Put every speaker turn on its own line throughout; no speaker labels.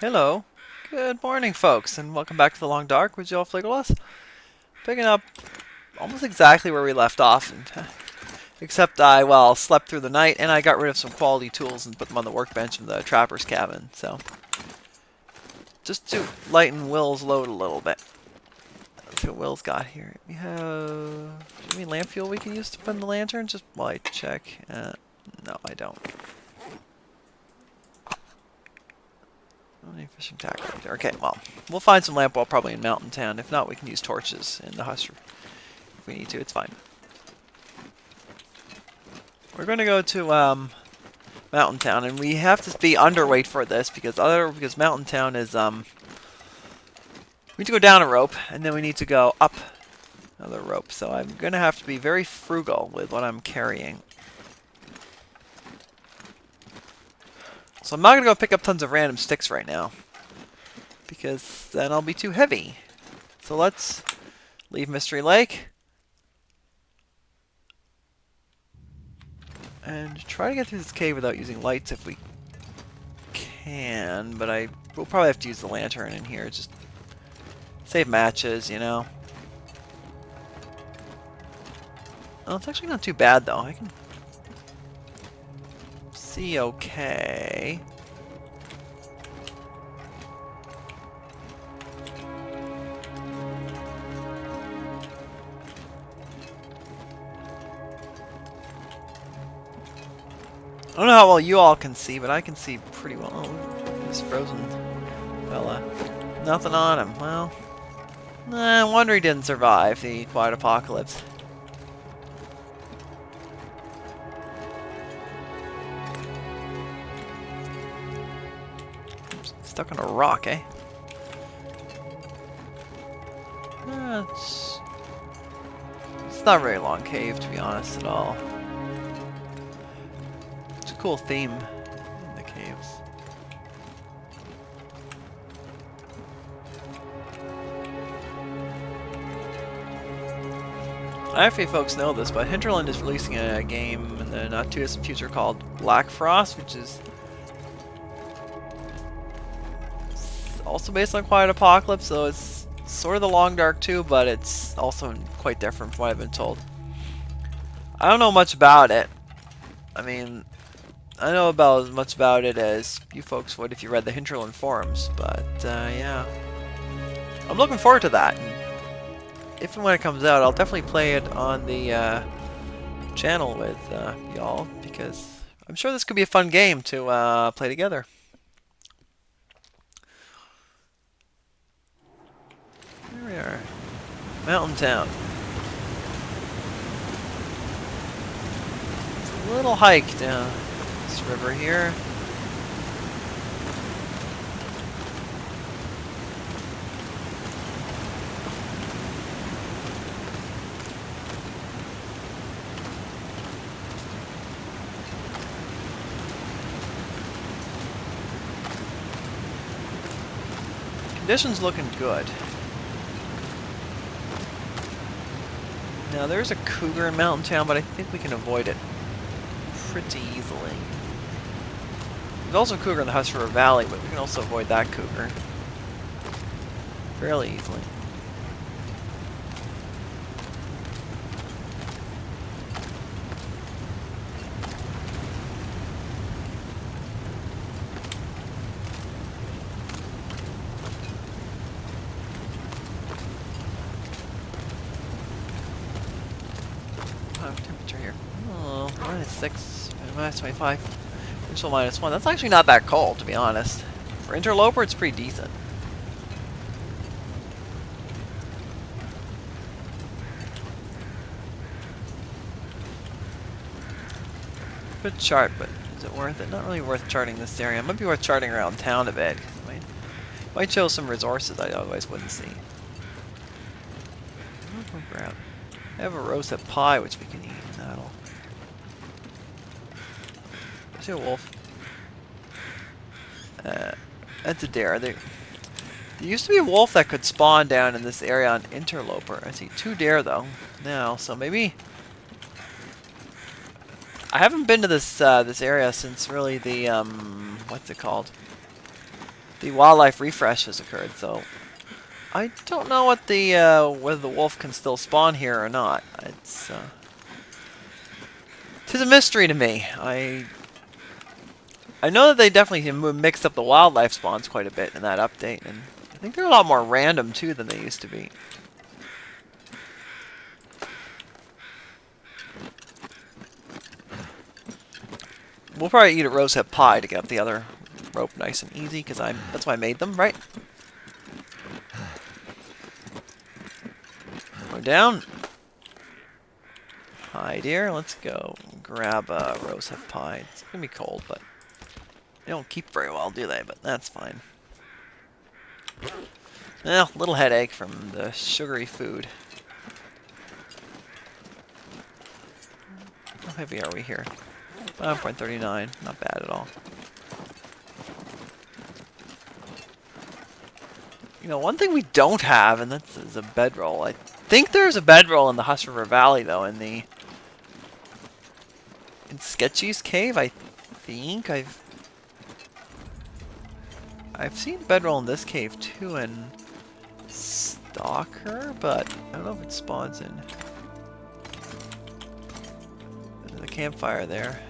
Hello. Good morning, folks, and welcome back to The Long Dark with Joe Fliggles. Picking up almost exactly where we left off, except I, well, slept through the night and I got rid of some quality tools and put them on the workbench in the trapper's cabin. So, just to lighten Will's load a little bit. Let's see what Will's got here. We have... Do you have any lamp fuel we can use to put in the lantern? Just while I check. No, I don't. Only fishing tackle right there. Okay, well, we'll find some lamp oil probably in Mountain Town. If not, we can use torches in the husk if we need to. It's fine. We're going to go to Mountain Town, and we have to be underweight for this because Mountain Town is we need to go down a rope, and then we need to go up another rope. So I'm going to have to be very frugal with what I'm carrying. So I'm not going to go pick up tons of random sticks right now, because then I'll be too heavy. So let's leave Mystery Lake and try to get through this cave without using lights if we can, but we'll probably have to use the lantern in here. Just save matches, you know. Oh, it's actually not too bad though. I can see okay. I don't know how well you all can see, but I can see pretty well. Oh, this frozen fella. Nothing on him. Well, I wonder he didn't survive the quiet apocalypse. Stuck on a rock, eh? It's not a very long cave, to be honest, at all. It's a cool theme in the caves. I don't know if you folks know this, but Hinterland is releasing a game in the not too distant future called Black Frost, which is also based on Quiet Apocalypse, so it's sort of the Long Dark too, but it's also quite different from what I've been told. I don't know much about it. I mean, I know about as much about it as you folks would if you read the Hinterland forums, but yeah. I'm looking forward to that. And if and when it comes out, I'll definitely play it on the channel with y'all, because I'm sure this could be a fun game to play together. Here we are. Mountain Town. It's a little hike down this river here. Conditions looking good. Now there's a cougar in Mountain Town, but I think we can avoid it pretty easily. There's also a cougar in the Husk River Valley, but we can also avoid that cougar fairly easily. Temperature here. Oh, -6, -25. Initial -1. That's actually not that cold, to be honest. For Interloper, it's pretty decent. Good chart, but is it worth it? Not really worth charting this area. It might be worth charting around town a bit. Might show some resources I otherwise wouldn't see. Grab. I have a roasted pie which we can eat. That'll. I see a wolf. That's a dare. There used to be a wolf that could spawn down in this area on Interloper. I see 2 deer though now, so maybe I haven't been to this this area since really the what's it called? the wildlife refresh has occurred, so I don't know what the whether the wolf can still spawn here or not. It's a mystery to me. I know that they definitely mixed up the wildlife spawns quite a bit in that update, and I think they're a lot more random too than they used to be. We'll probably eat a rosehip pie to get up the other rope nice and easy, because that's why I made them, right? Go down. Hi, dear. Let's go grab a rosehip pie. It's gonna be cold, but they don't keep very well, do they? But that's fine. Well, little headache from the sugary food. How heavy are we here? 5.39. Not bad at all. You know, one thing we don't have, and that's is a bedroll. I think there's a bedroll in the Hush River Valley, though, in Sketchy's cave. I think I've seen bedroll in this cave too, and Stalker, but I don't know if it spawns in the campfire there.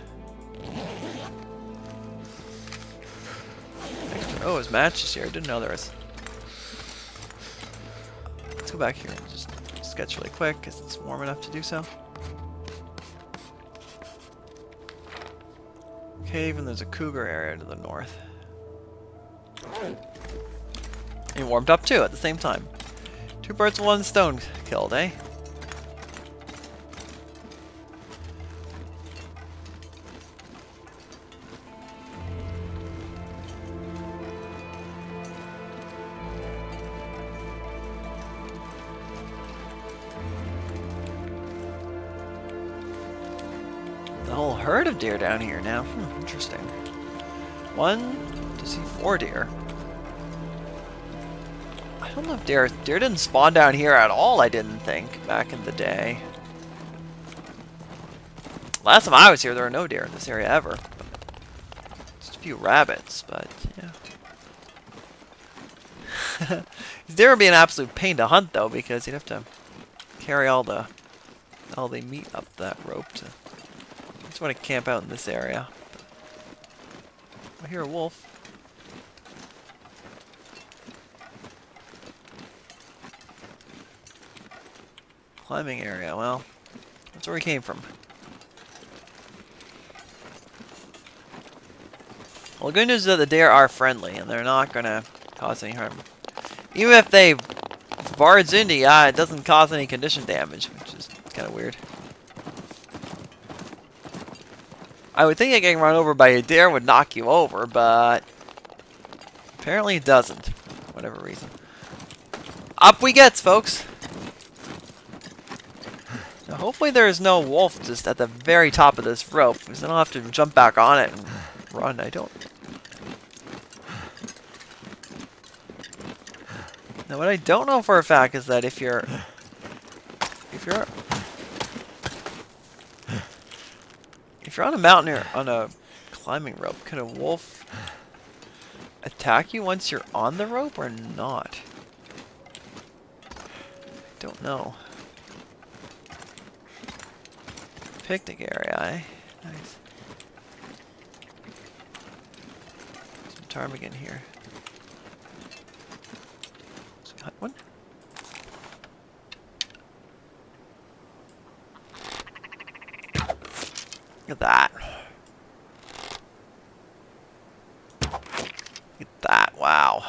Oh, his match is here. I didn't know there was. Let's go back here and just sketch really quick because it's warm enough to do so. Cave, and there's a cougar area to the north. And warmed up too at the same time. 2 birds with 1 stone killed, eh? The whole herd of deer down here now. Interesting. 1 to see 4 deer. I don't know if deer didn't spawn down here at all, I didn't think, back in the day. Last time I was here, there were no deer in this area ever. Just a few rabbits, but yeah. These deer would be an absolute pain to hunt, though, because you'd have to carry all the meat up that rope to. I just want to camp out in this area. I hear a wolf. Climbing area, well, that's where we came from. Well, the good news is that the deer are friendly, and they're not going to cause any harm. Even if they barge into you, it doesn't cause any condition damage, which is kind of weird. I would think that getting run over by a deer would knock you over, but apparently it doesn't, for whatever reason. Up we gets, folks! Now, hopefully there is no wolf just at the very top of this rope, because then I'll have to jump back on it and run. I don't. Now, what I don't know for a fact is that if you're on a mountain or on a climbing rope, can a wolf attack you once you're on the rope or not? I don't know. Picnic area, eh? Nice. Some ptarmigan here. Got one. Look at that. Look at that. Wow.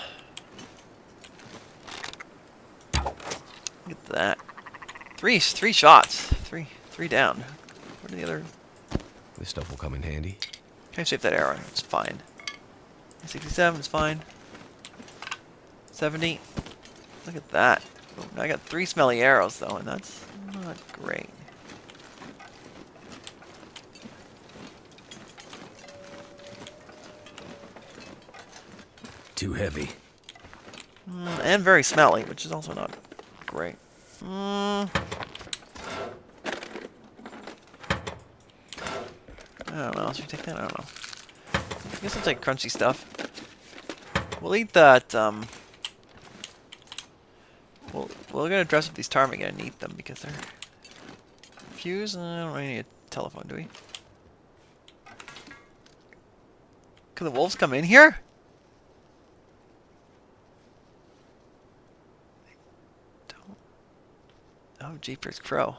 Look at that. Three shots. Three down. Where are the other?
This stuff will come in handy.
Can I save that arrow? It's fine. 67 is fine. 70. Look at that. Oh, I got 3 smelly arrows though, and that's not great.
Too heavy.
And very smelly, which is also not great. I don't know. Should we take that? I don't know. I guess I'll take crunchy stuff. We'll eat that, we're gonna dress up these ptarmigan and eat them because they're fused, and I don't really need a telephone, do we? Can the wolves come in here? Don't. Oh, Jeepers Crow.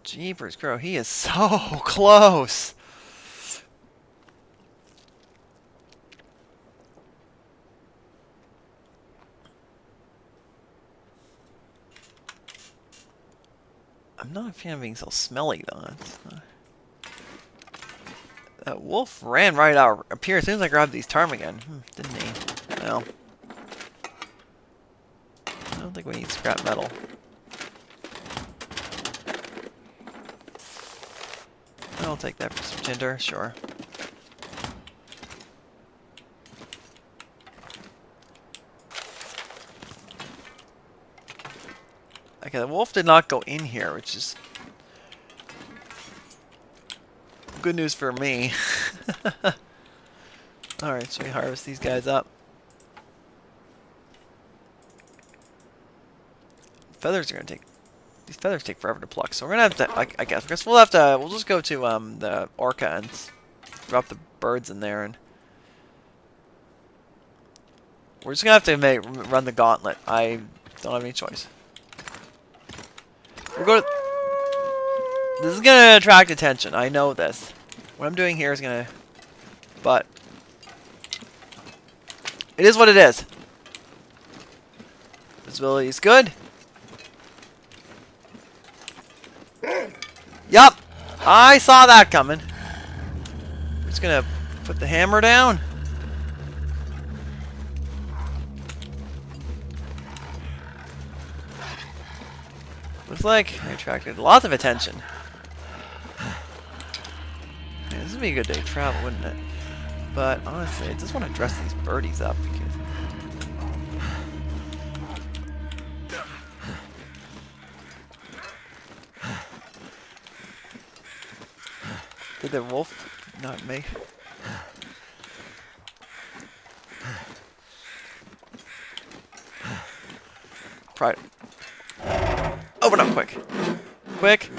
Jeepers Crow, he is so close. I'm not a fan of being so smelly though. That wolf ran right out up here as soon as I grabbed these ptarmigan. Didn't he? Well, I don't think we need scrap metal. I'll take that for some tinder, sure. Okay, the wolf did not go in here, which is good news for me. Alright, so we harvest these guys up. Feathers are gonna take... These feathers take forever to pluck, so we're gonna have to... I guess we'll have to... We'll just go to the orca and drop the birds in there, and... We're just gonna have to run the gauntlet. I don't have any choice. We'll go to... This is gonna attract attention. I know this. What I'm doing here is gonna... But... It is what it is. Visibility is good. Yup! I saw that coming. I'm just gonna put the hammer down. Looks like I attracted lots of attention. Yeah, this would be a good day to travel, wouldn't it? But honestly, I just want to dress these birdies up because... Did the wolf not make... Try it. Open up quick. Quick.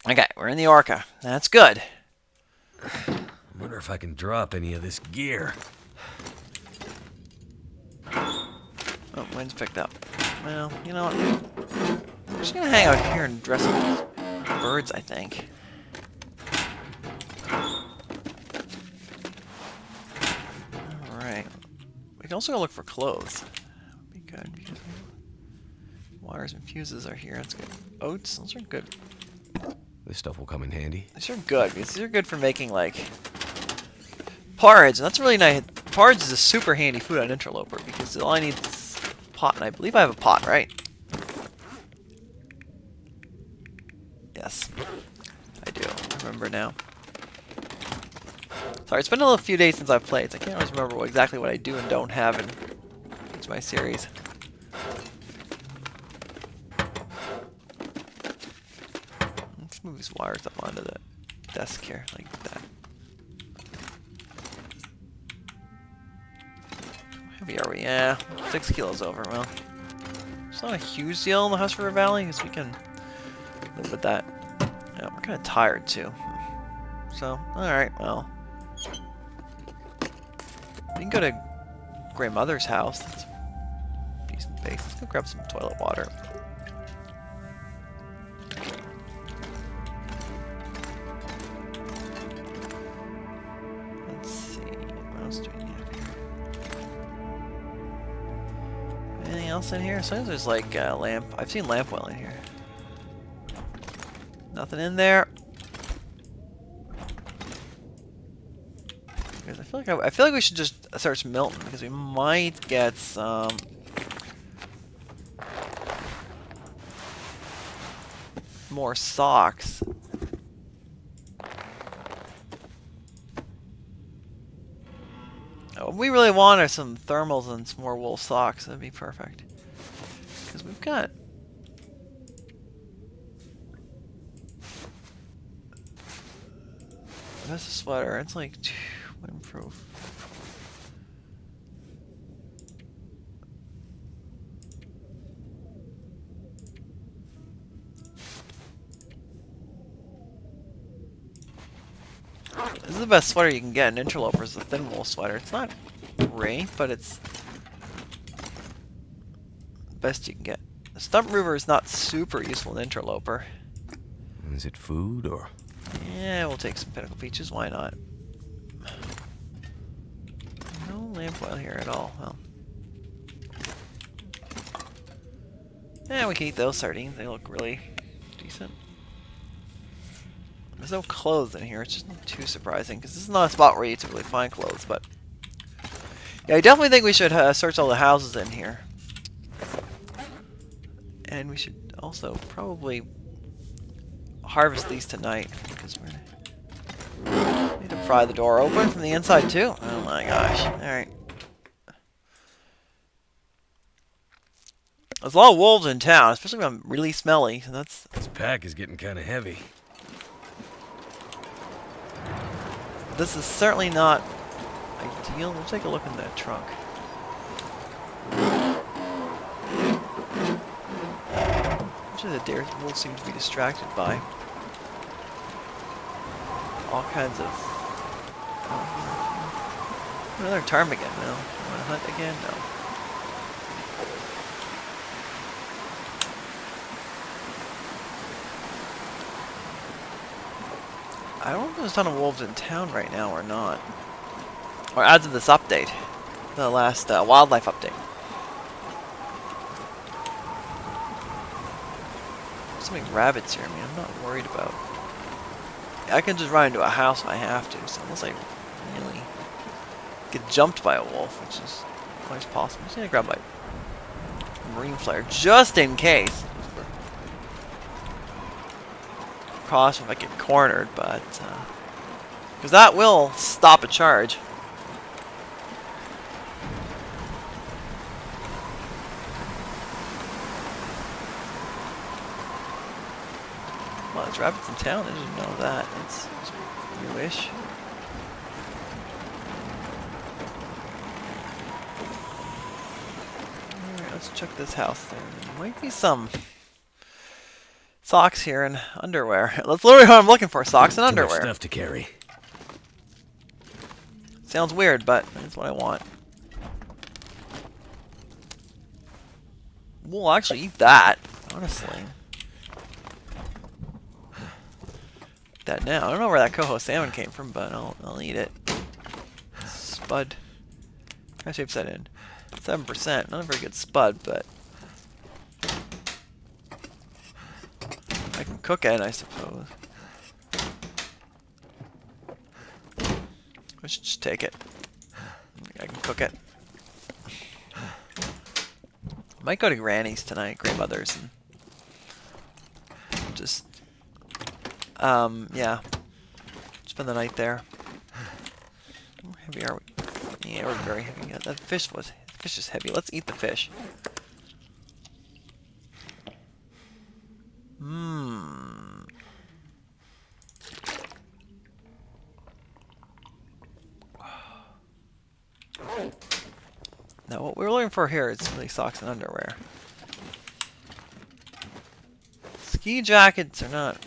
Okay, we're in the orca. That's good.
I wonder if I can drop any of this gear.
Oh, wind's picked up. Well, you know what? I'm just gonna hang out here and dress up these birds, I think. Alright. We can also go look for clothes. That would be good because wires and fuses are here. That's good. Oats, those are good.
This stuff will come in handy.
These are good because these are good for making like porridge, and that's really nice. Porridge is a super handy food on Interloper because all I need is a pot, and I believe I have a pot, right? Yes, I do. I remember now. Sorry, it's been a few days since I've played, so I can't always remember exactly what I do and don't have in my series. Let's move these wires up onto the desk here, like that. How heavy are we? Yeah, 6 kilos over. Well, it's not a huge deal in the Husk River Valley, because we can live with that. Yeah, we're kind of tired too. So, alright, well. We can go to grandmother's house. That's a decent base. Let's go grab some toilet water. Let's see. What else do we need up here? Anything else in here? Sometimes there's like lamp. I've seen lamp oil in here. Nothing in there. I feel like we should just search Milton because we might get some more socks. What we really want are some thermals and some more wool socks. That'd be perfect. Because we've got... That's a sweater. It's like windproof. This is the best sweater you can get in Interloper. Is the thin wool sweater. It's not great, but it's the best you can get. The stump remover is not super useful in Interloper.
Is it food or?
Yeah, we'll take some pinnacle peaches. Why not? No lamp oil here at all. Well, yeah, we can eat those sardines. They look really decent. There's no clothes in here. It's just not too surprising because this is not a spot where you typically find clothes. But yeah, I definitely think we should search all the houses in here, and we should also probably harvest these tonight because we're gonna need to pry the door open from the inside too. Oh my gosh! All right. There's a lot of wolves in town, especially when I'm really smelly. So that's...
This pack is getting kind of heavy.
This is certainly not ideal. We'll take a look in that trunk. Actually, the wolves seem to be distracted by all kinds of... Another ptarmigan, no. Want to hunt again? No. I don't know if there's a ton of wolves in town right now or not. Or as of this update. The last wildlife update. There's so many rabbits here. I mean, I'm not worried about... I can just run into a house if I have to. So unless I really get jumped by a wolf, which is always possible. I'm just going to grab my marine flare just in case. Caution if I get cornered, but because that will stop a charge. Well, there's rabbits in town. I didn't know that. It's newish. Alright, let's check this house. There might be some socks here and underwear. That's literally what I'm looking for, socks and underwear.
Too much stuff to carry.
Sounds weird, but that's what I want. We'll actually eat that, honestly. Eat that now. I don't know where that coho salmon came from, but I'll eat it. Spud. How shapes that in? 7%. Not a very good spud, but I can cook it, I suppose. I should just take it. I can cook it. Might go to Granny's tonight, grandmother's, and just, yeah, spend the night there. How heavy are we? Yeah, we're very heavy. Yeah, that fish is heavy. Let's eat the fish. Now, what we're looking for here is really socks and underwear. Ski jackets are not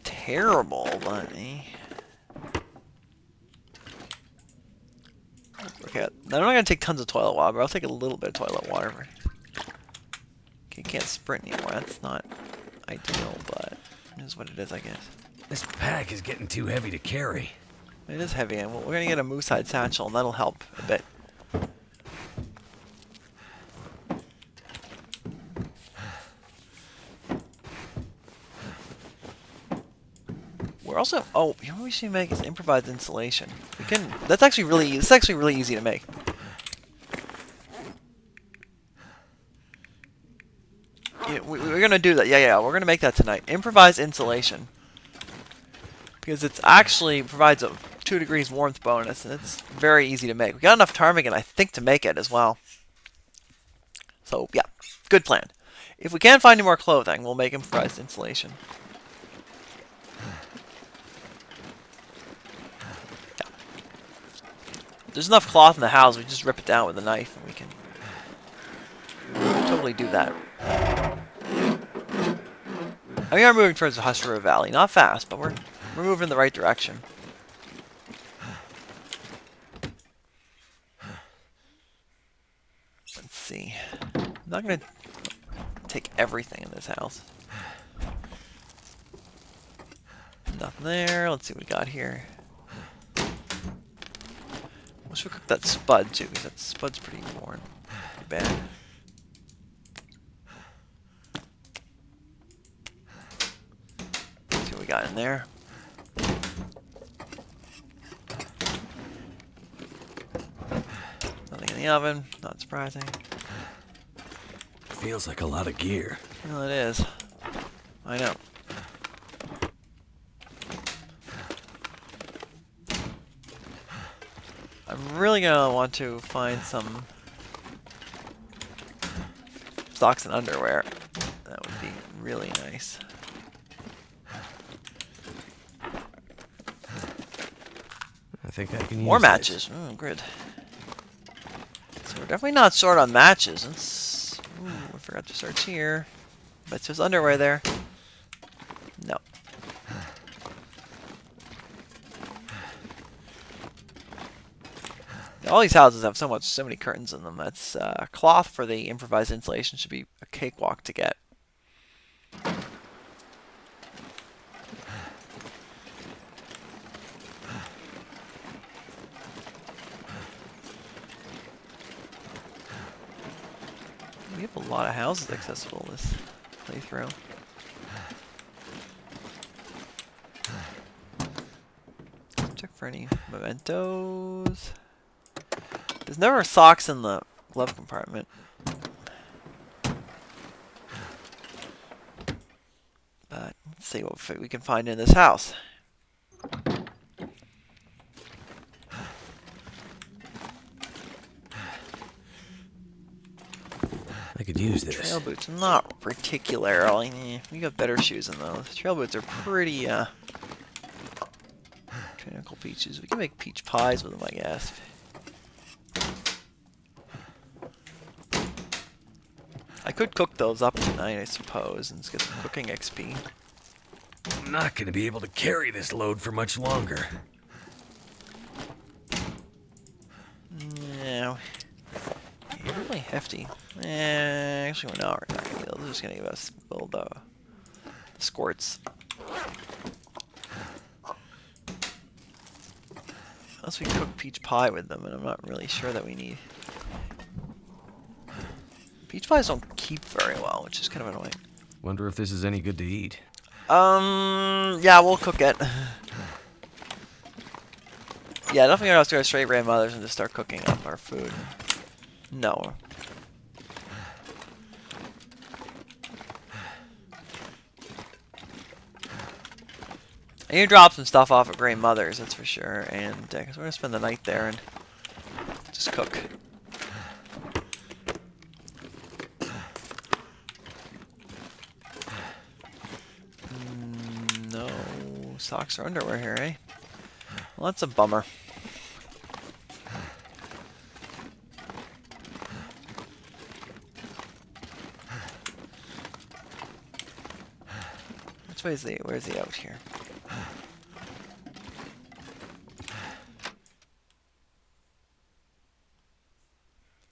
terrible, but okay, I'm not gonna take tons of toilet water, but I'll take a little bit of toilet water. Okay, can't sprint anymore. That's not ideal, but it is what it is, I guess.
This pack is getting too heavy to carry.
It is heavy, and we're gonna get a moose hide satchel, and that'll help a bit. We're also, oh, you know what we should make is improvised insulation. We can. That's actually really. It's actually really easy to make. Yeah, we're gonna do that. Yeah. We're gonna make that tonight. Improvised insulation, because it's actually provides a 2 degrees warmth bonus, and it's very easy to make. We got enough ptarmigan, I think, to make it as well. So, yeah, good plan. If we can't find any more clothing, we'll make improvised insulation. Yeah. If there's enough cloth in the house, we just rip it down with a knife, and we can totally do that. We are moving towards the Hush River Valley. Not fast, but we're moving in the right direction. Let's see. I'm not going to take everything in this house. Nothing there. Let's see what we got here. Wish we cooked that spud too, because that spud's pretty worn. Pretty bad. Let's see what we got in there. Nothing in the oven. Not surprising.
Feels like a lot of gear.
Well, it is. I know. I'm really gonna want to find some socks and underwear. That would be really nice.
I think I can use
More
this.
matches. Oh, good. So we're definitely not short on matches. Ooh, I forgot to search here. But there's underwear there. No. All these houses have so many curtains in them. That's cloth for the improvised insulation should be a cakewalk to get. We have a lot of houses accessible this playthrough. Check for any mementos. There's never socks in the glove compartment. But let's see what we can find in this house.
I could use this.
Trail boots, not particularly. We got better shoes than those. Trail boots are pretty, Tentacle peaches. We can make peach pies with them, I guess. I could cook those up tonight, I suppose, and just get some cooking XP.
I'm not going to be able to carry this load for much longer.
Yeah. You're really hefty. Actually, we're not. We're not gonna be able. They're just gonna give us build the squirts. Unless we cook peach pie with them, and I'm not really sure that we need. Peach pies don't keep very well, which is kind of annoying.
Wonder if this is any good to eat.
Yeah, we'll cook it. Yeah, definitely gonna have to go straight grandmothers and just start cooking up our food. No. I need to drop some stuff off at grandmother's, that's for sure, and because we're gonna spend the night there and just cook. No socks or underwear here, eh? Well, that's a bummer. Which way is the? Where's the out here?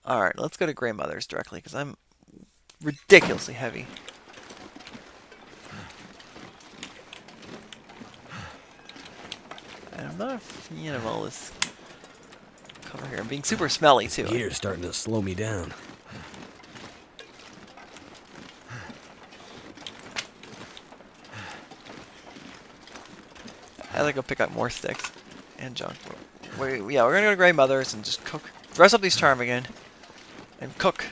All right, let's go to grandmother's directly because I'm ridiculously heavy. And I'm not a fan of all this cover here. I'm being super smelly too.
Gear's starting to slow me down.
I gotta go pick up more sticks and junk. Yeah, we're gonna go to grandmother's and just cook. Dress up these ptarmigan and cook.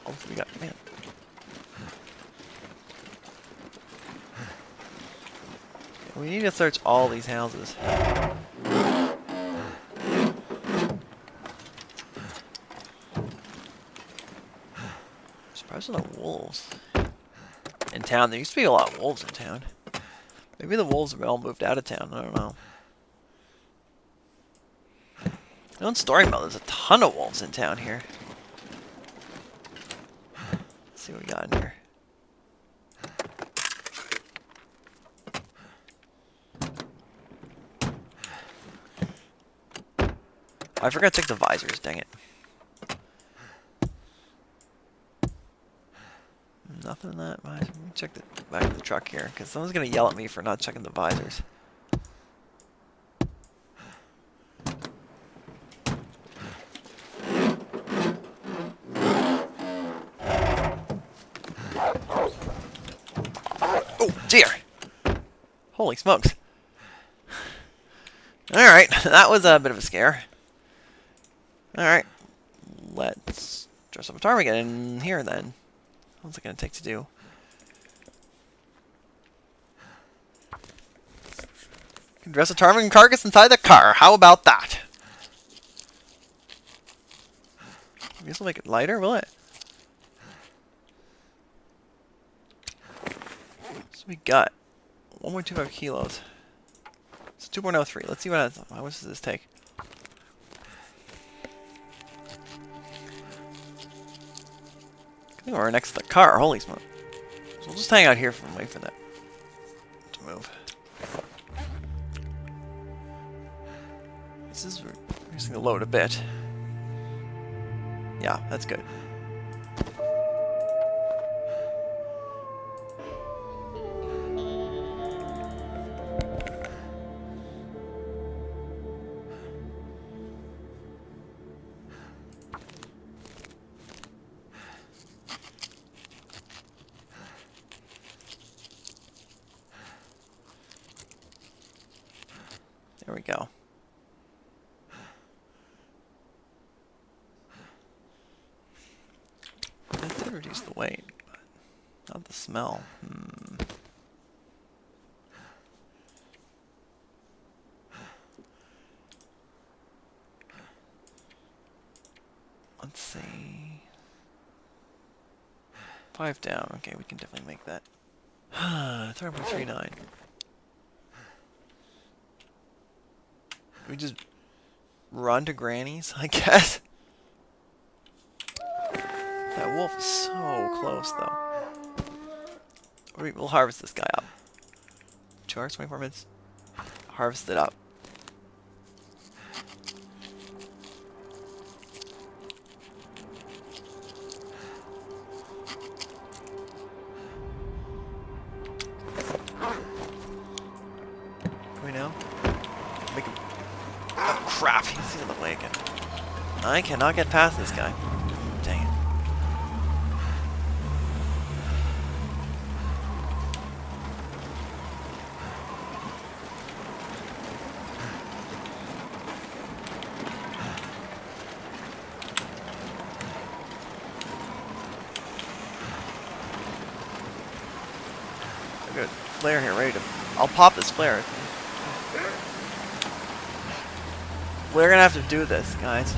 Oh, we got man. We need to search all these houses. Surprised there's no wolves in town. There used to be a lot of wolves in town. Maybe the wolves have all moved out of town. I don't know. No one's story mode. There's a ton of wolves in town here. Let's see what we got in here. I forgot to check the visors, dang it. Nothing in that visor. Let me check the back of the truck here, because someone's going to yell at me for not checking the visors. Oh, dear! Holy smokes. Alright, that was a bit of a scare. Alright, let's dress up a ptarmigan in here then. What's it going to take to do? Can dress a ptarmigan carcass inside the car. How about that? I guess we'll make it lighter, will it? So we got 1.25 kilos. It's 2.03. Let's see what happens. How much does this take? I think we're next to the car. Holy smoke. So we'll just hang out here and wait for that to move. This is reducing the load a bit. Yeah, that's good. There we go. That did reduce the weight, but not the smell. Let's see. 5 down. Okay, we can definitely make that. 3.39. We just run to Granny's, I guess. That wolf is so close, though. We'll harvest this guy up. 2 hours, 24 minutes. Harvest it up. Can we now? Make him... Oh, crap. He's in the way again. I cannot get past this guy. Dang it. Good flare here, ready to... I'll pop this flare. We're gonna have to do this, guys.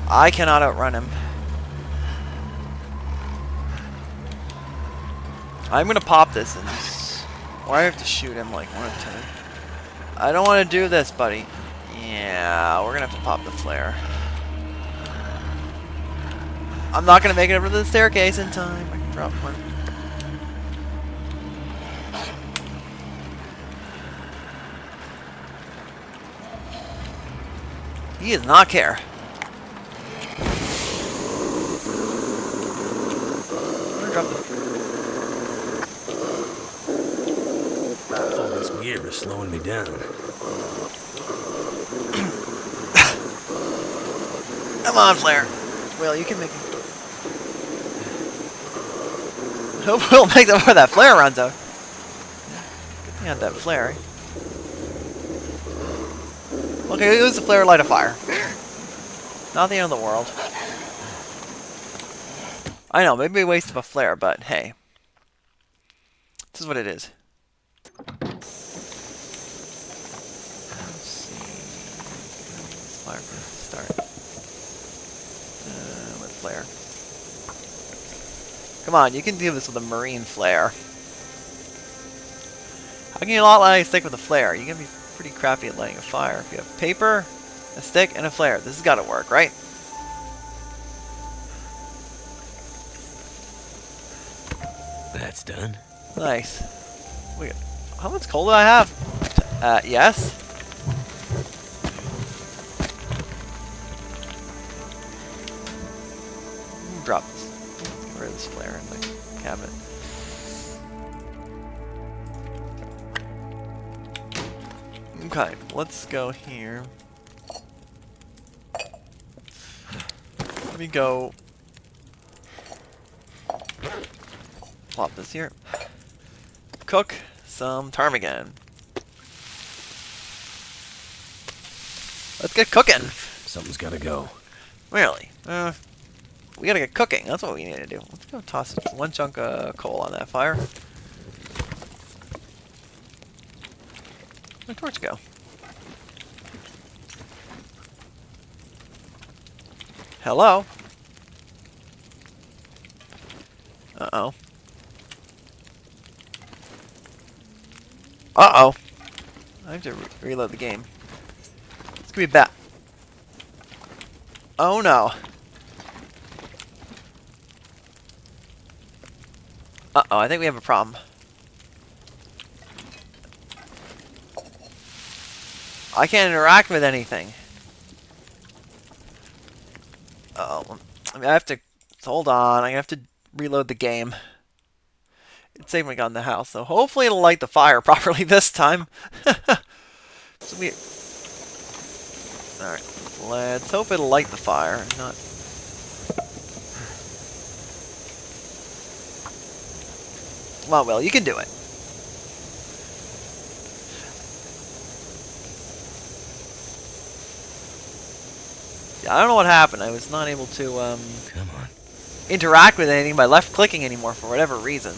I cannot outrun him. I'm gonna pop this and... Or I have to shoot him like 1 or 2. I don't want to do this, buddy. Yeah, we're gonna have to pop the flare. I'm not gonna make it over to the staircase in time. I can drop one. He does not care. I'm gonna drop the...
All this gear is slowing me down.
Come on, Flare. Well, you can make it. Hope we'll make it before that flare runs out. Good thing I had that flare. Okay, use the flare, light a fire. Not the end of the world. I know, maybe a waste of a flare, but hey. This is what it is. Let's see. Fire start. With flare. Come on, you can do this with a marine flare. How can you not light a stick with a flare? You're gonna be pretty crappy at lighting a fire. If you have paper, a stick, and a flare, this has got to work, right?
That's done.
Nice. Wait, how much coal do I have? Yes. Drop this. Let's get rid of this flare in the cabinet. Okay, let's go here. Let me go. Plop this here. Cook some ptarmigan. Let's get cooking.
Something's gotta go.
Really? We gotta get cooking. That's what we need to do. Let's go toss one chunk of coal on that fire. Where'd the torch go? Hello? Uh-oh. Uh-oh. I have to reload the game. It's gonna be bad. Oh no. Uh-oh, I think we have a problem. I can't interact with anything. Uh-oh. I mean, I have to... Hold on, I have to reload the game. It's saving me in the house, so hopefully it'll light the fire properly this time. So we... Alright, let's hope it'll light the fire, and not... Come on, Will, you can do it. Yeah, I don't know what happened. I was not able to
Come on.
interact with anything by left-clicking anymore for whatever reason.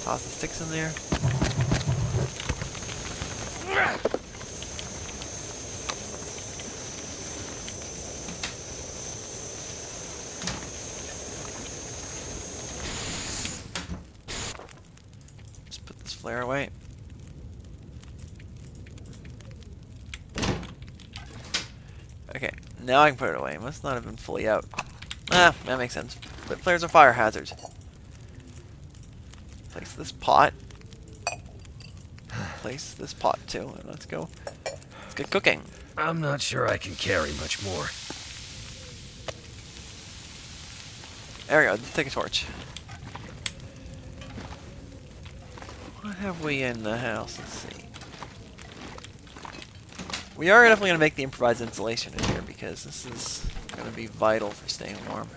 Toss the sticks in there. Just put this flare away. Okay, now I can put it away. It must not have been fully out. Ah, that makes sense. But flares are fire hazards. Place this pot. Place this pot too. And let's go. Let's get cooking.
I'm not sure I can carry much more.
There we go. Let's take a torch. What have we in the house? Let's see. We are definitely going to make the improvised insulation in here because this is going to be vital for staying warm.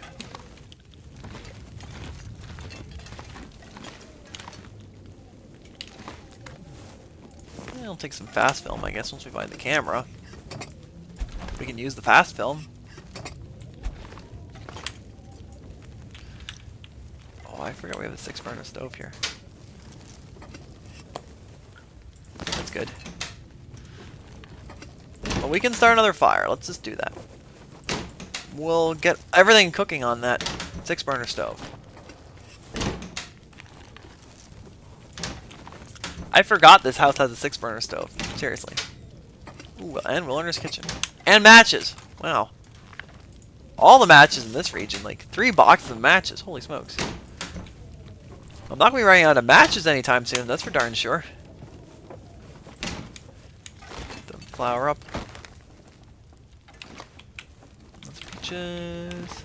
Yeah, I'll take some fast film, I guess, once we find the camera. We can use the fast film. Oh, I forgot we have a 6-burner stove here. That's good. Well, we can start another fire. Let's just do that. We'll get everything cooking on that 6-burner stove. I forgot this house has a 6-burner stove. Seriously. Ooh, and Wilder's kitchen. And matches. Wow. All the matches in this region. Like 3 boxes of matches. Holy smokes. I'm not going to be running out of matches anytime soon. That's for darn sure. Get the flour up. Let's peaches.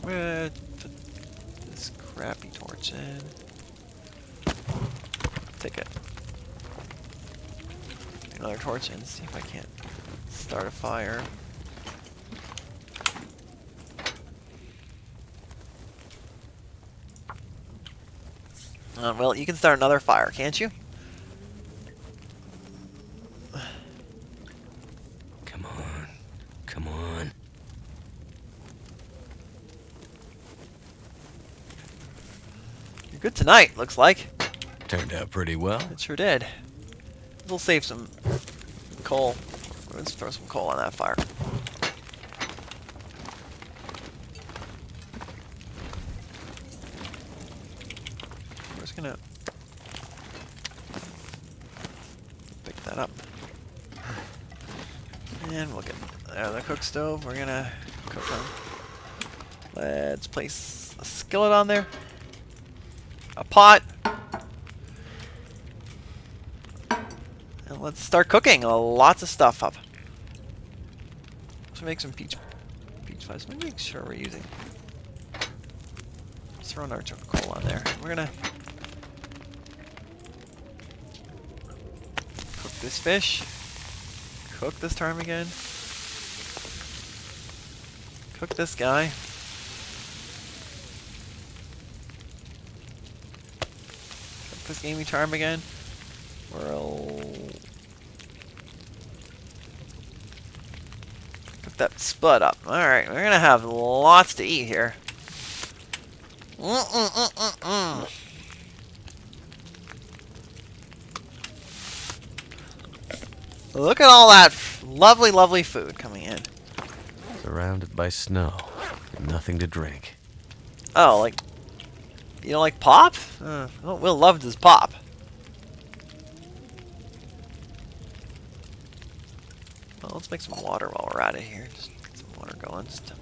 Put this crappy torch in. Take it. Another torch in. See if I can't start a fire. Well, you can start another fire, can't you?
Come on. Come on.
You're good tonight, looks like.
Turned out pretty well.
It sure did. We'll save some coal. Let's throw some coal on that fire. We're just gonna pick that up. And we'll get the cook stove. We're gonna cook on. Let's place a skillet on there. A pot. And let's start cooking lots of stuff up. Let's make some peach pies. Let me make sure we're using. Let's throw another chunk of coal on there. We're gonna cook this fish. Cook this ptarmigan. Cook this guy. Cook this gamey ptarmigan. We'll cook that spud up. Alright, we're gonna have lots to eat here. Look at all that lovely, lovely food coming in.
Surrounded by snow and nothing to drink.
Oh, like, you don't like pop? Will loves his pop. Well, let's make some water while we're at it here. Just get some water going. Just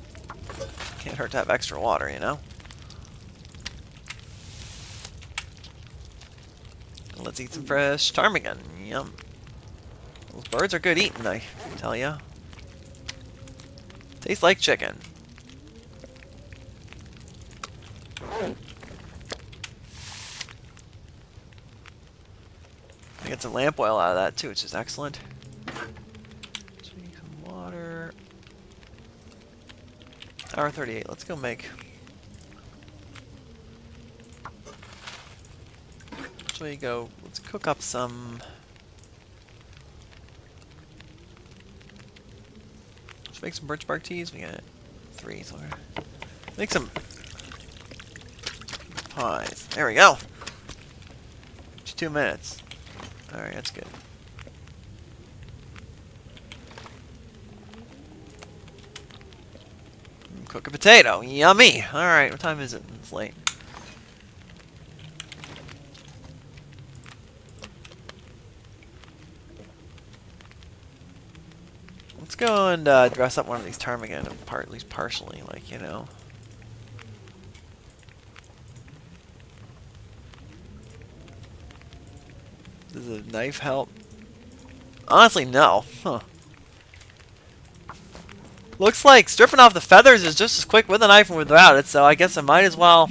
can't hurt to have extra water, you know? Let's eat some fresh ptarmigan. Yum. Those birds are good eating, I tell ya. Tastes like chicken. I get some lamp oil out of that too, which is excellent. Let's make some water. Hour 38. Let's go make. So you go. Let's cook up some. Let's make some birch bark teas. We got 3, so we're gonna make some pies. There we go. 2 minutes. Alright, that's good. Cook a potato. Yummy. Alright, what time is it? It's late. Let's go and dress up one of these ptarmigan, at least partially, like, you know. Does a knife help? Honestly, no. Huh. Looks like stripping off the feathers is just as quick with a knife and without it, so I guess I might as well.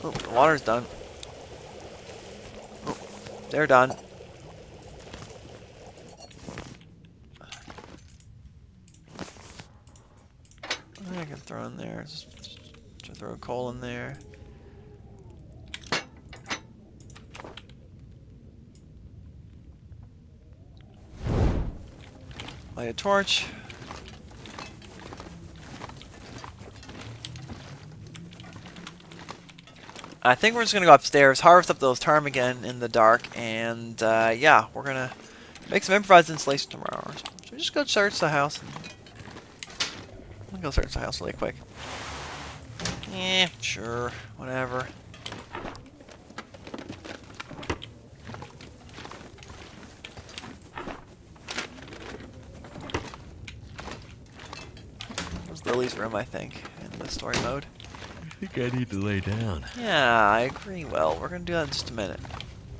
Oh, the water's done. Oh, they're done. I can throw in there. Just throw a coal in there. Light a torch. I think we're just gonna go upstairs, harvest up those ptarmigan in the dark, and yeah, we're gonna make some improvised installation tomorrow. Should we just go search the house? I'll go search the house really quick. Eh, sure, whatever. There's Lily's room, I think, in the story mode.
I think I need to lay down.
Yeah, I agree. Well, we're gonna do that in just a minute.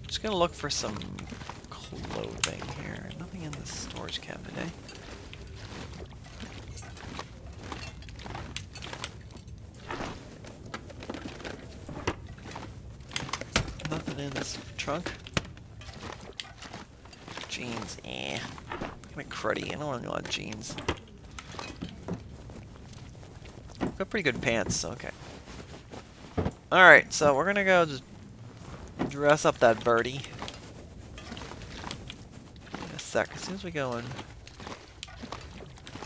Just gonna look for some clothing here. Nothing in the storage cabinet, eh? Nothing in this trunk. Jeans, eh. Kind of cruddy. I don't want a lot of jeans. Got pretty good pants, okay. Alright, so we're gonna go just dress up that birdie. In a sec, as soon as we go in.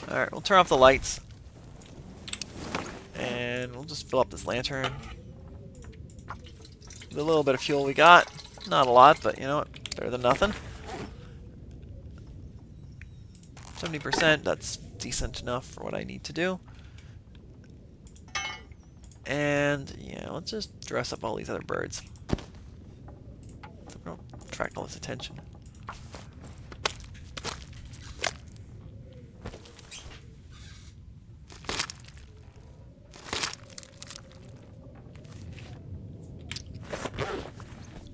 Alright, we'll turn off the lights. And we'll just fill up this lantern. The little bit of fuel we got. Not a lot, but you know what? Better than nothing. 70%, that's decent enough for what I need to do. And yeah, let's just dress up all these other birds. So we don't attract all this attention.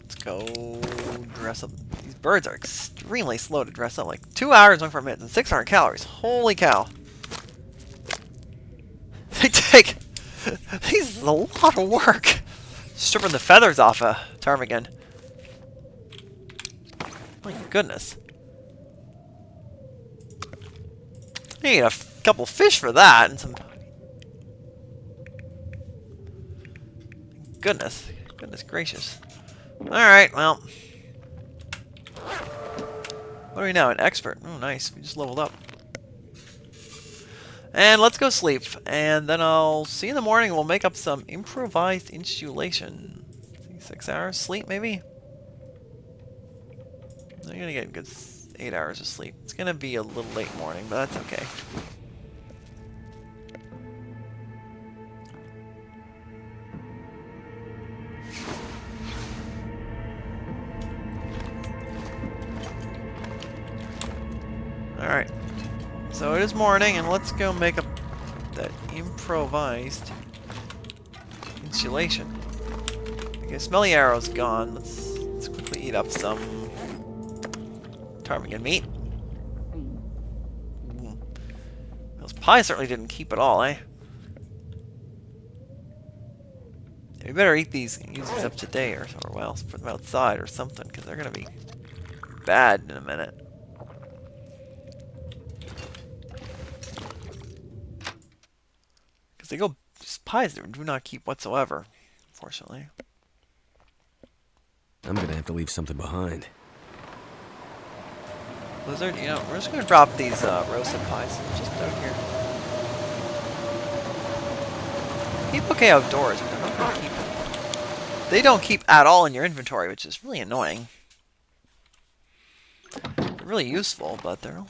Let's go dress up. These birds are extremely slow to dress up. Like 2 hours, 24 minutes, and 600 calories. Holy cow. They take... This is a lot of work. Stripping the feathers off a ptarmigan. My goodness. I need a couple fish for that and some... Goodness. Goodness gracious. Alright, well. What are we now? An expert. Oh, nice. We just leveled up. And let's go sleep. And then I'll see you in the morning. We'll make up some improvised insulation. 6 hours sleep, maybe? I'm gonna get a good 8 hours of sleep. It's gonna be a little late morning, but that's okay. Alright. So it is morning, and let's go make up that improvised insulation. Okay, smelly arrow's gone. Let's quickly eat up some ptarmigan meat. Those pies certainly didn't keep at all, eh? Yeah, we better eat these, use these up today, or well, put them outside or something, because they're gonna be bad in a minute. They go pies do not keep whatsoever, unfortunately.
I'm gonna have to leave something behind.
Blizzard, you know, we're just gonna drop these roasted pies just out here. Keep okay outdoors, but they're not gonna keep. They don't keep at all in your inventory, which is really annoying. They're really useful, but they're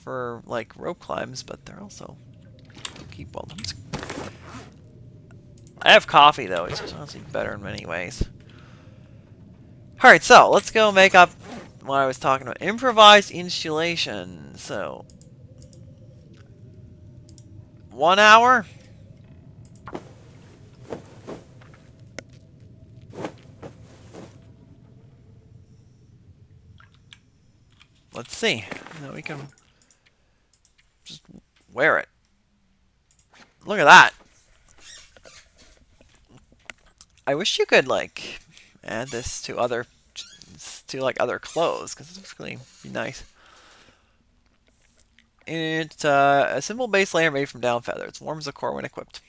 for like rope climbs, but they're also don't keep well. I have coffee though, which is honestly better in many ways. Alright, so let's go make up what I was talking about. Improvised insulation. So 1 hour? Let's see. Now we can just wear it. Look at that. I wish you could like add this to other clothes, because it's really be nice. It's a simple base layer made from down feathers. Warms the core when equipped.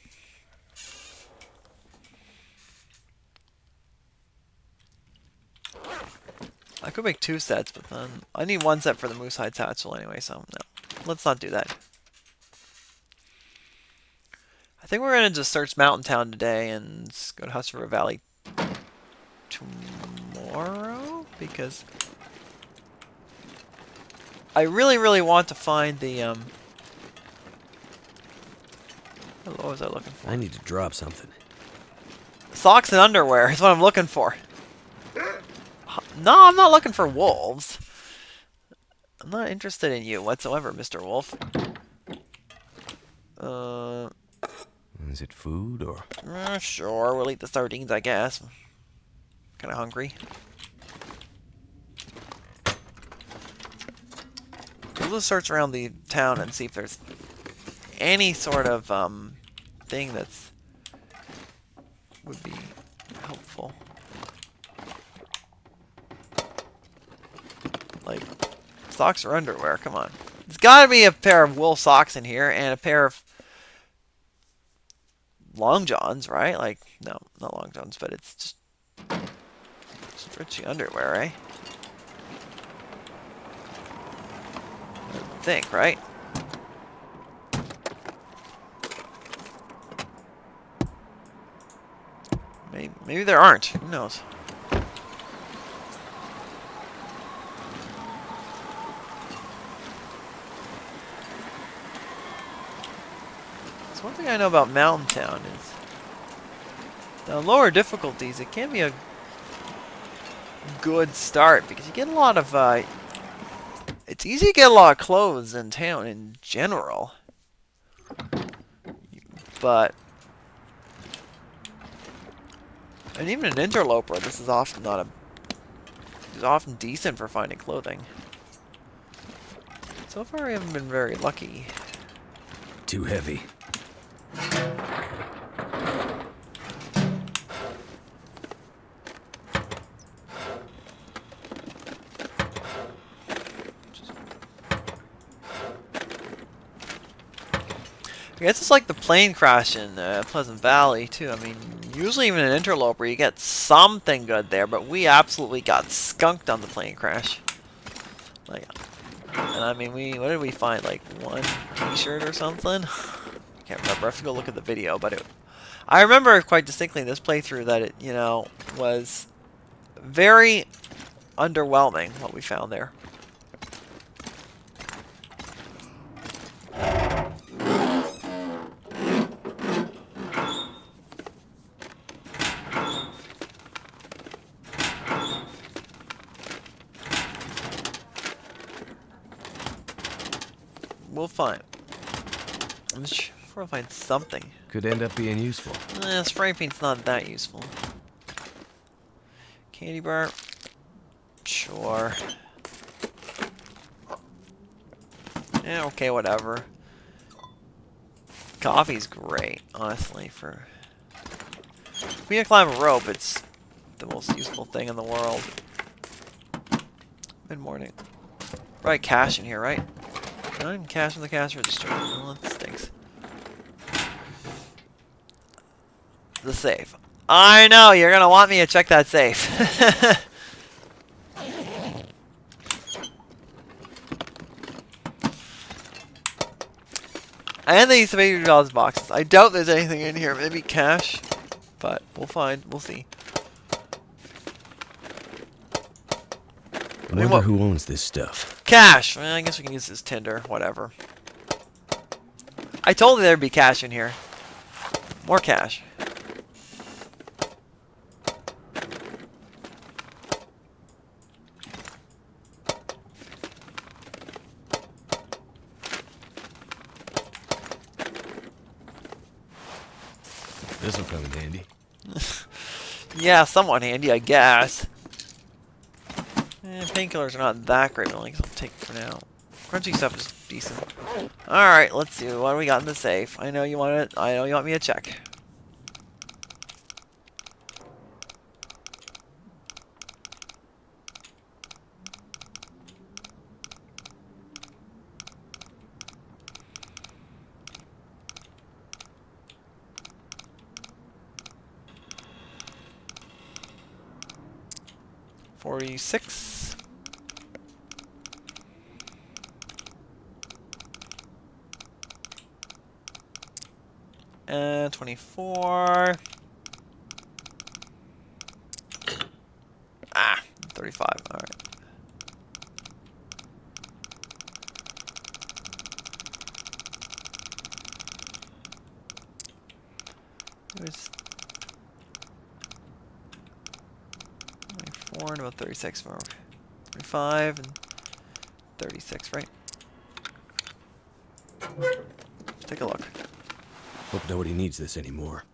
I could make 2 sets, but then I need 1 set for the moose hide satchel anyway, so no. Let's not do that. I think we're going to just search Mountain Town today and go to Hush River Valley tomorrow, because I really, really want to find the, what was I looking for?
I need to drop something.
Socks and underwear is what I'm looking for. No, I'm not looking for wolves. I'm not interested in you whatsoever, Mr. Wolf.
Is it food or?
Sure, we'll eat the sardines, I guess. Kind of hungry. We'll just search around the town and see if there's any sort of thing that's would be helpful. Like socks or underwear. Come on, there's got to be a pair of wool socks in here and a pair of long johns, right? Like, no, not long johns, but it's just stretchy underwear, eh? I would think, right? Maybe there aren't. Who knows? So one thing I know about Mountain Town is the lower difficulties, it can be a good start because you get a lot of, it's easy to get a lot of clothes in town in general. But, and even an Interloper, this is often not a, is often decent for finding clothing. So far I haven't been very lucky.
Too heavy.
I guess it's like the plane crash in Pleasant Valley, too. I mean, usually even an Interloper, you get something good there, but we absolutely got skunked on the plane crash. Like, and I mean, what did we find? Like, one t-shirt or something? I can't remember. I have to go look at the video, but I remember quite distinctly in this playthrough that it, you know, was very underwhelming, what we found there. We'll find. I'm sure we'll find something.
Could end up being useful.
Spray paint's not that useful. Candy bar. Sure. Yeah, okay, whatever. Coffee's great, honestly, for... If we can climb a rope, it's the most useful thing in the world. Mid-morning. Right, cash in here, right? Not even cash in the cash register. Well, that stinks. The safe. I know, you're gonna want me to check that safe. And they used to make $2 boxes. I doubt there's anything in here. Maybe cash. But we'll find. We'll see.
I wonder who owns this stuff.
Cash! Well, I guess we can use this Tinder. Whatever. I told you there'd be cash in here. More cash.
This'll come in handy.
Yeah, somewhat handy, I guess. Painkillers are not that great, but I guess I'll take it for now. Crunchy stuff is decent. Alright, let's see. What do we got in the safe? I know you want it. I know you want me to check. $46. And 24. Ah, 35. All right. There's 24 and about 36 for 35 and 36, right? Take a look.
Hope nobody needs this anymore.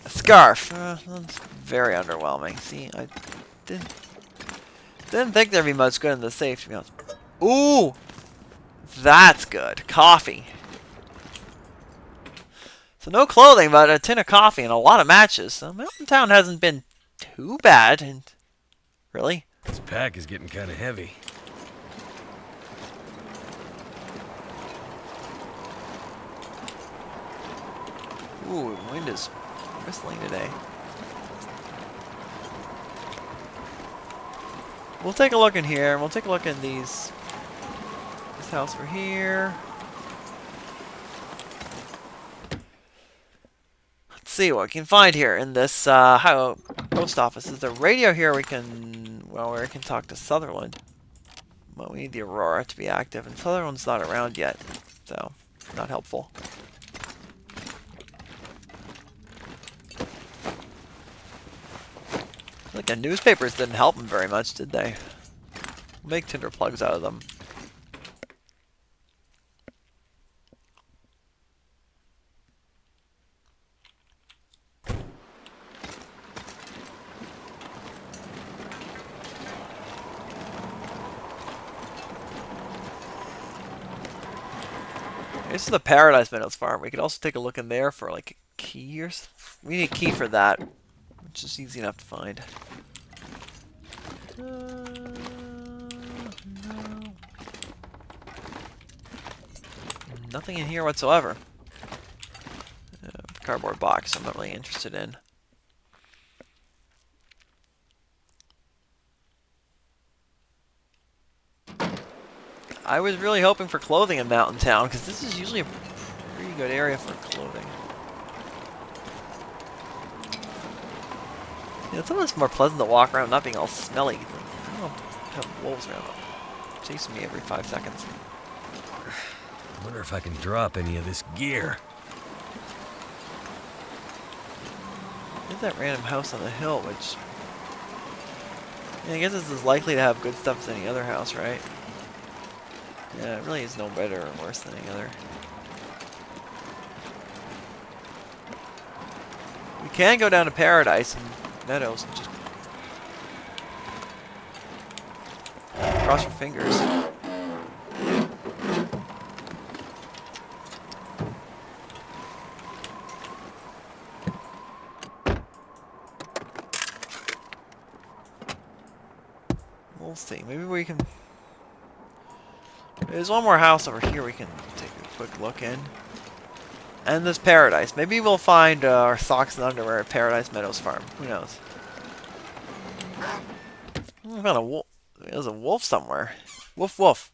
A scarf. That's very underwhelming. See, I didn't think there'd be much good in the safe, to be honest. Ooh! That's good. Coffee. So no clothing, but a tin of coffee and a lot of matches. So Mountain Town hasn't been too bad. And really?
This pack is getting kind of heavy.
Ooh, wind is whistling today. We'll take a look in here. We'll take a look in these. This house over here. Let's see what we can find here in this post office. Is the radio here? We can talk to Sutherland. But we need the Aurora to be active, and Sutherland's not around yet, so not helpful. Like the newspapers didn't help him very much, did they? Make tinder plugs out of them. This is the Paradise Meadows farm. We could also take a look in there for like a key or something. We need a key for that, which is easy enough to find. No. Nothing in here whatsoever. Cardboard box I'm not really interested in. I was really hoping for clothing in Mountain Town, because this is usually a pretty good area for clothing. Yeah, it's almost more pleasant to walk around not being all smelly. I don't have wolves around chasing me every 5 seconds.
I wonder if I can drop any of this gear.
There's that random house on the hill, which... Yeah, I guess this is likely to have good stuff as any other house, right? Yeah, it really is no better or worse than any other. We can go down to Paradise and Meadows and just... cross your fingers. We'll see. Maybe we can... There's one more house over here we can take a quick look in. And this Paradise. Maybe we'll find our socks and underwear at Paradise Meadows Farm. Who knows? We found a wolf. There's a wolf somewhere. Woof woof.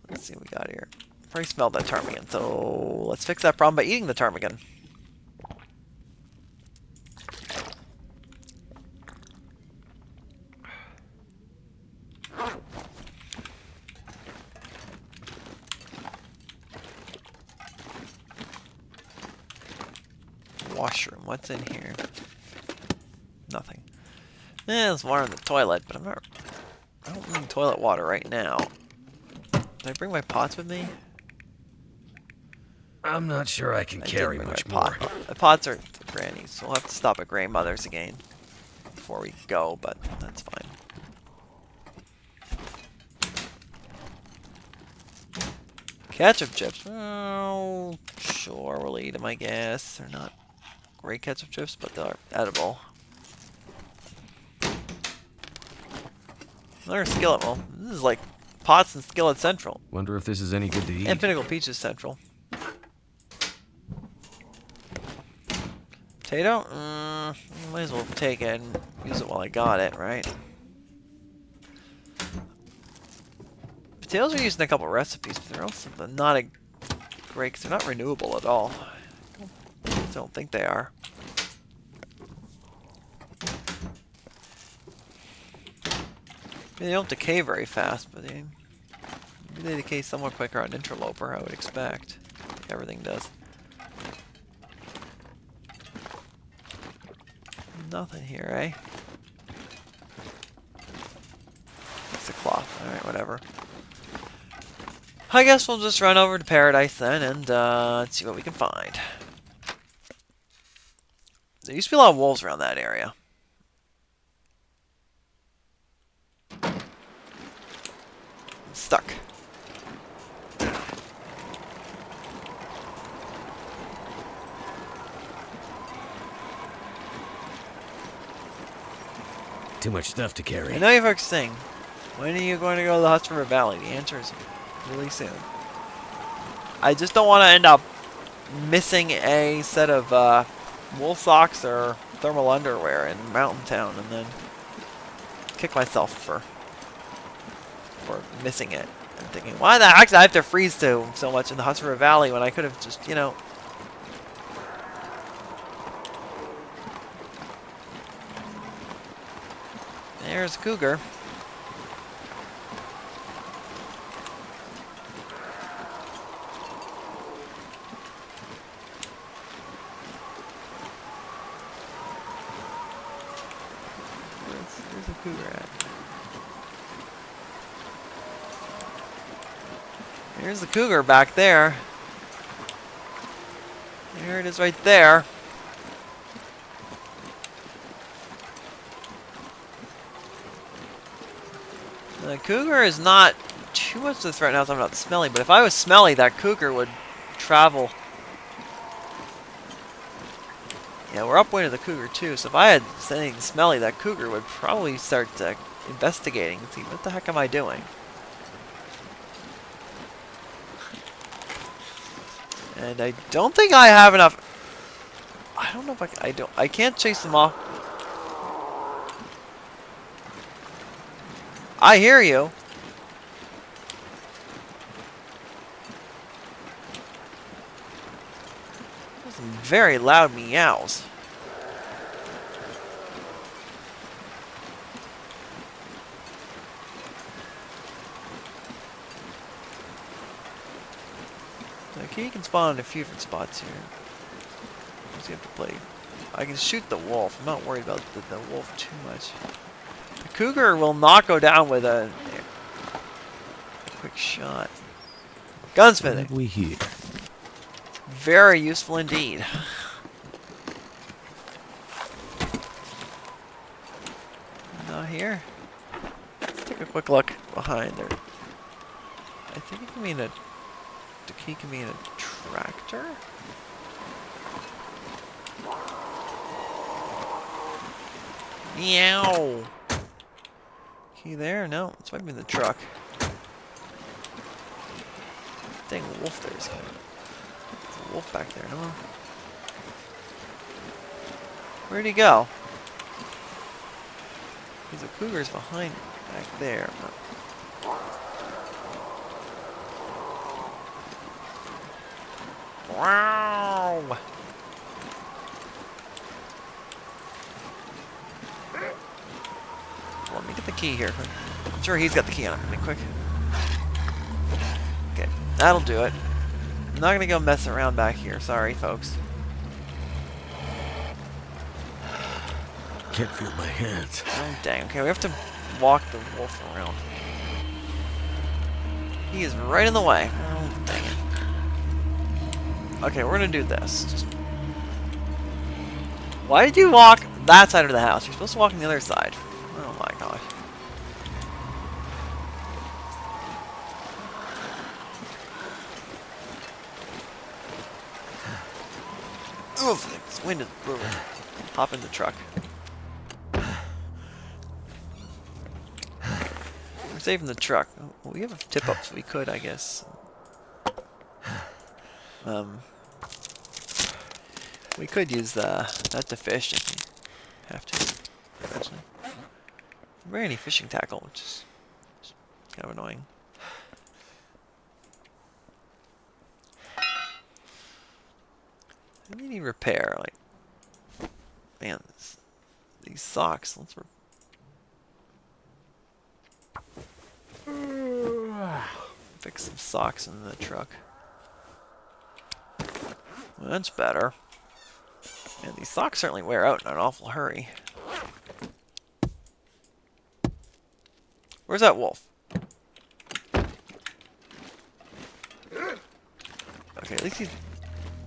Let's see what we got here. Probably smelled that ptarmigan, so let's fix that problem by eating the ptarmigan. Washroom. What's in here? Nothing. There's water in the toilet, but I don't need toilet water right now. Did I bring my pots with me?
I'm not sure I can carry much more.
The pots are Granny's, so we'll have to stop at grandmother's again before we go, but that's fine. Ketchup chips. Oh, sure, we'll eat them, I guess. They're not great ketchup chips, but they're edible. Another skillet. Well, this is like Pots and Skillet Central.
Wonder if this is any good to eat.
And Pinnacle Peaches Central. Potato? Might as well take it and use it while I got it, right? Potatoes are used in a couple recipes, but they're also not a great, because they're not renewable at all. I don't think they are. They don't decay very fast, but maybe they decay somewhat quicker on Interloper, I would expect. Everything does. Nothing here, eh? It's a cloth. Alright, whatever. I guess we'll just run over to Paradise then and see what we can find. There used to be a lot of wolves around that area. I'm stuck.
Too much stuff to carry.
I know you folks sing. When are you going to go to the Hudson River Valley? The answer is really soon. I just don't want to end up missing a set of wool socks or thermal underwear in Mountain Town and then kick myself for missing it. I'm thinking, why the heck did I have to freeze so much in the Hudson River Valley when I could have just, you know... There's a cougar. Here's the cougar back there. There it is right there. The cougar is not too much of a threat now that I'm not smelly, but if I was smelly, that cougar would travel. Yeah, we're upwind of the cougar too, so if I had anything smelly, that cougar would probably start investigating and see, what the heck am I doing? And I don't think I have enough. I don't know if I can't chase them off. I hear you. Those some very loud meows. The key can spawn in a few different spots here. Just have to play. I can shoot the wolf. I'm not worried about the wolf too much. The cougar will not go down with a quick shot. Gunsmithing.
What have we here?
Very useful indeed. Not here. Let's take a quick look behind there. I think it can mean the key can mean a tractor? Meow. Key there? No, this might be the truck. Dang wolf there's a wolf back there, no? Where'd he go? There's a cougar's behind back there. Wow! Let me get the key here. I'm sure he's got the key on him. Really quick. Okay, that'll do it. I'm not gonna go mess around back here. Sorry, folks.
Can't feel my hands.
Oh, dang. Okay, we have to walk the wolf around. He is right in the way. Oh, dang it. Okay, we're gonna do this. Why did you walk that side of the house? You're supposed to walk on the other side. Oh my gosh. Oof, this wind is brutal. Hop in the truck. We're saving the truck. Well, we have a tip up, so we could, I guess. We could use that to fish if we have to. Eventually. Very any fishing tackle, which is kind of annoying. I need repair. Like, man, these socks. Let's fix some socks in the truck. Well, that's better. Man, these socks certainly wear out in an awful hurry. Where's that wolf? Okay, at least he's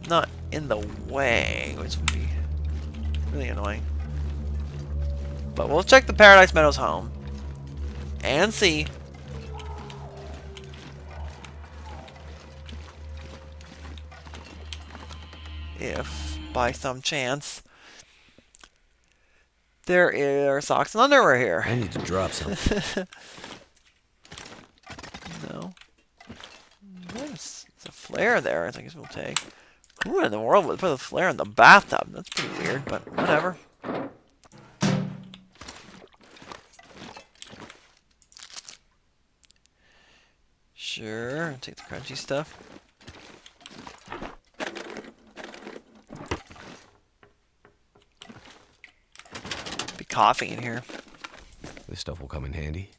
not in the way, which would be really annoying. But we'll check the Paradise Meadows home and see if, by some chance, there are socks and underwear here.
I need to drop something.
No. There's a flare there, I guess we'll take. Who in the world would put a flare in the bathtub? That's pretty weird, but whatever. Sure, take the crunchy stuff. Be coffee in here.
This stuff will come in handy.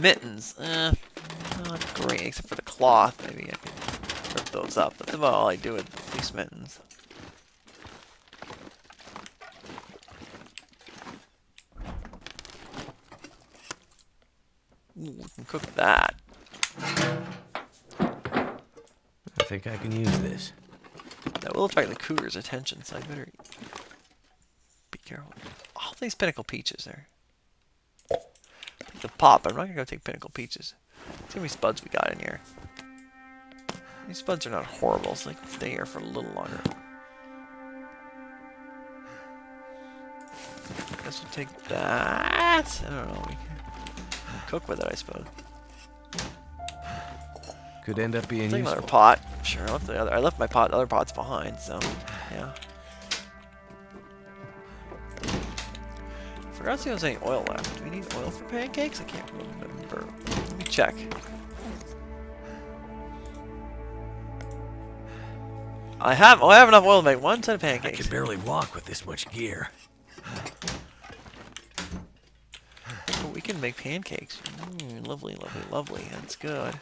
Mittens, not great, except for the cloth. Maybe I can rip those up. That's about all I do with these mittens. Ooh, we can cook that.
think I can use this.
That will attract the cougar's attention, so I better be careful. All these pinnacle peaches there. Take the pop, I'm not gonna go take pinnacle peaches. See how many spuds we got in here. These spuds are not horrible, so they can stay here for a little longer. Guess we'll take that. I don't know. We can cook with it, I suppose.
Could end up being
Take
useful.
another pot. Sure, I left my other pots behind, so yeah. Forgot to see if there's any oil left. Do we need oil for pancakes? I can't remember. Let me check. I have enough oil to make one set of
I
pancakes.
can barely walk with this much gear.
Oh, we can make pancakes. Lovely, lovely, lovely. That's good.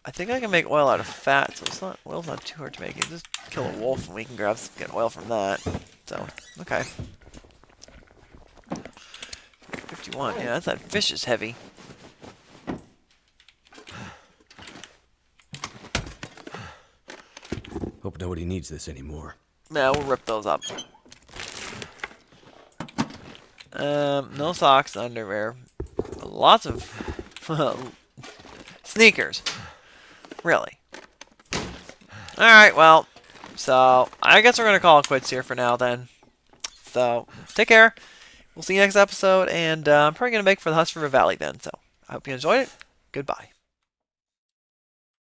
I think I can make oil out of fat, so oil's not too hard to make. You just kill a wolf and we can get oil from that. So, okay. 51. Yeah, that fish is heavy.
Hope nobody needs this anymore.
Nah, we'll rip those up. No socks, underwear. Lots of sneakers. Really. Alright, well, so I guess we're going to call it quits here for now then. So, take care. We'll see you next episode, and I'm probably going to make for the Husk River Valley then. So, I hope you enjoyed it. Goodbye.